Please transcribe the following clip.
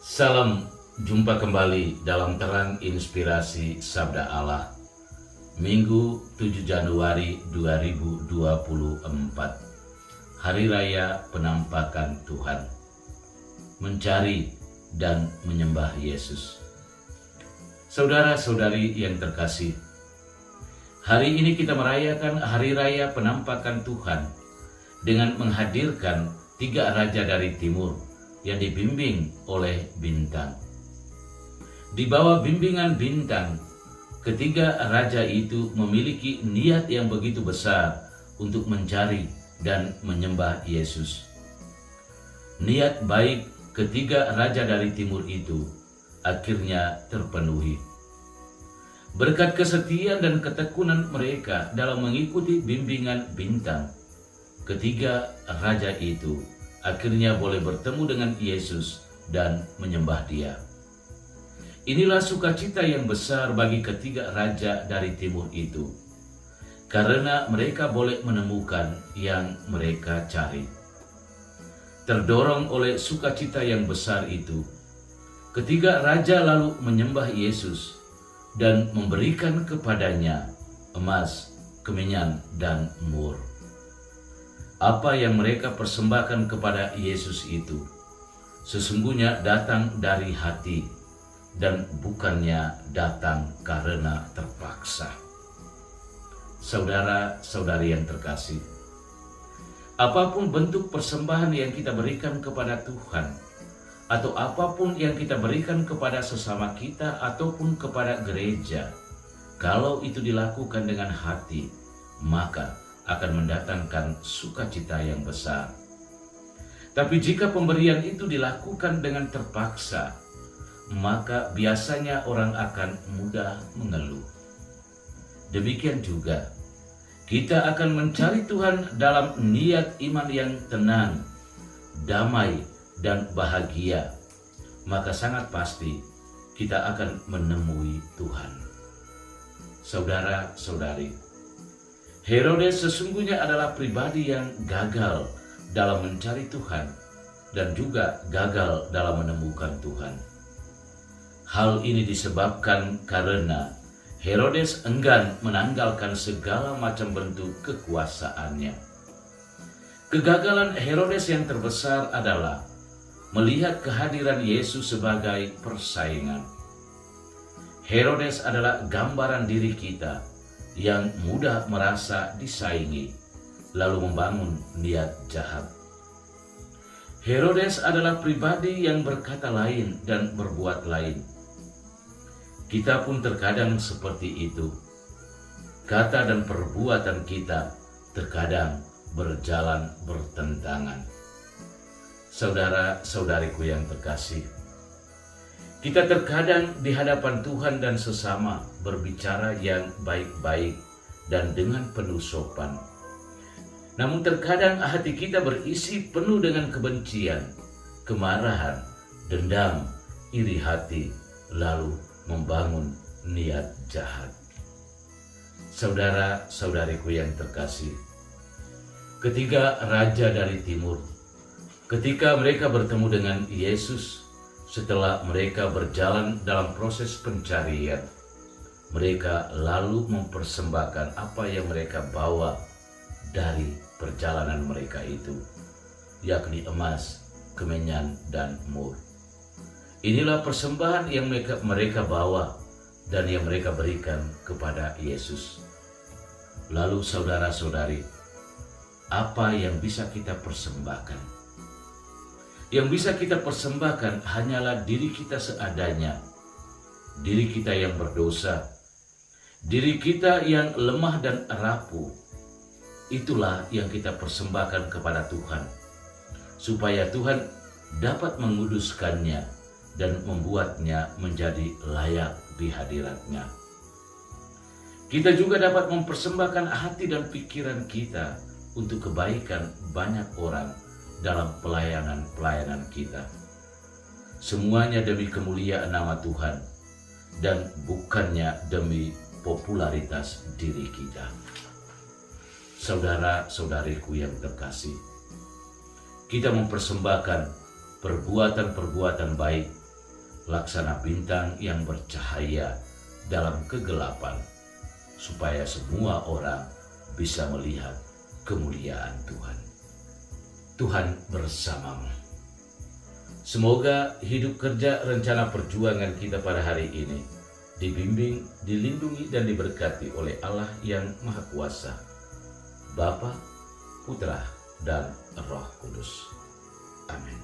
Salam jumpa kembali dalam terang inspirasi Sabda Allah. Minggu 7 Januari 2024. Hari Raya Penampakan Tuhan. Mencari dan menyembah Yesus. Saudara-saudari yang terkasih, hari ini kita merayakan Hari Raya Penampakan Tuhan dengan menghadirkan 3 raja dari timur yang dibimbing oleh bintang. Di bawah bimbingan bintang, ketiga raja itu memiliki niat yang begitu besar untuk mencari dan menyembah Yesus. Niat baik ketiga raja dari timur itu akhirnya terpenuhi. Berkat kesetiaan dan ketekunan mereka dalam mengikuti bimbingan bintang, ketiga raja itu akhirnya boleh bertemu dengan Yesus dan menyembah Dia. Inilah sukacita yang besar bagi ketiga raja dari timur itu, karena mereka boleh menemukan yang mereka cari. Terdorong oleh sukacita yang besar itu, ketiga raja lalu menyembah Yesus dan memberikan kepadanya emas, kemenyan, dan mur. Apa yang mereka persembahkan kepada Yesus itu sesungguhnya datang dari hati dan bukannya datang karena terpaksa. Saudara-saudari yang terkasih, apapun bentuk persembahan yang kita berikan kepada Tuhan, atau apapun yang kita berikan kepada sesama kita ataupun kepada gereja, kalau itu dilakukan dengan hati, maka akan mendatangkan sukacita yang besar. Tapi jika pemberian itu dilakukan dengan terpaksa, maka biasanya orang akan mudah mengeluh. Demikian juga, kita akan mencari Tuhan dalam niat iman yang tenang, damai, dan bahagia, maka sangat pasti kita akan menemui Tuhan. Saudara-saudari, Herodes sesungguhnya adalah pribadi yang gagal dalam mencari Tuhan dan juga gagal dalam menemukan Tuhan. Hal ini disebabkan karena Herodes enggan menanggalkan segala macam bentuk kekuasaannya. Kegagalan Herodes yang terbesar adalah melihat kehadiran Yesus sebagai persaingan. Herodes adalah gambaran diri kita yang mudah merasa disaingi, lalu membangun niat jahat. Herodes adalah pribadi yang berkata lain dan berbuat lain. Kita pun terkadang seperti itu. Kata dan perbuatan kita terkadang berjalan bertentangan. Saudara-saudariku yang terkasih, kita terkadang di hadapan Tuhan dan sesama berbicara yang baik-baik dan dengan penuh sopan. Namun terkadang hati kita berisi penuh dengan kebencian, kemarahan, dendam, iri hati, lalu membangun niat jahat. Saudara-saudariku yang terkasih, ketiga raja dari timur, ketika mereka bertemu dengan Yesus, setelah mereka berjalan dalam proses pencarian, mereka lalu mempersembahkan apa yang mereka bawa dari perjalanan mereka itu, yakni emas, kemenyan, dan mur. Inilah persembahan yang mereka bawa dan yang mereka berikan kepada Yesus. Lalu saudara-saudari, apa yang bisa kita persembahkan? Yang bisa kita persembahkan hanyalah diri kita seadanya, diri kita yang berdosa, diri kita yang lemah dan rapuh. Itulah yang kita persembahkan kepada Tuhan, supaya Tuhan dapat menguduskannya dan membuatnya menjadi layak di hadirat-Nya. Kita juga dapat mempersembahkan hati dan pikiran kita untuk kebaikan banyak orang dalam pelayanan-pelayanan kita. Semuanya demi kemuliaan nama Tuhan dan bukannya demi popularitas diri kita. Saudara-saudariku yang terkasih, kita mempersembahkan perbuatan-perbuatan baik laksana bintang yang bercahaya dalam kegelapan, supaya semua orang bisa melihat kemuliaan Tuhan. Tuhan bersamamu. Semoga hidup kerja rencana perjuangan kita pada hari ini dibimbing, dilindungi, dan diberkati oleh Allah yang Maha Kuasa, Bapa, Putra, dan Roh Kudus. Amin.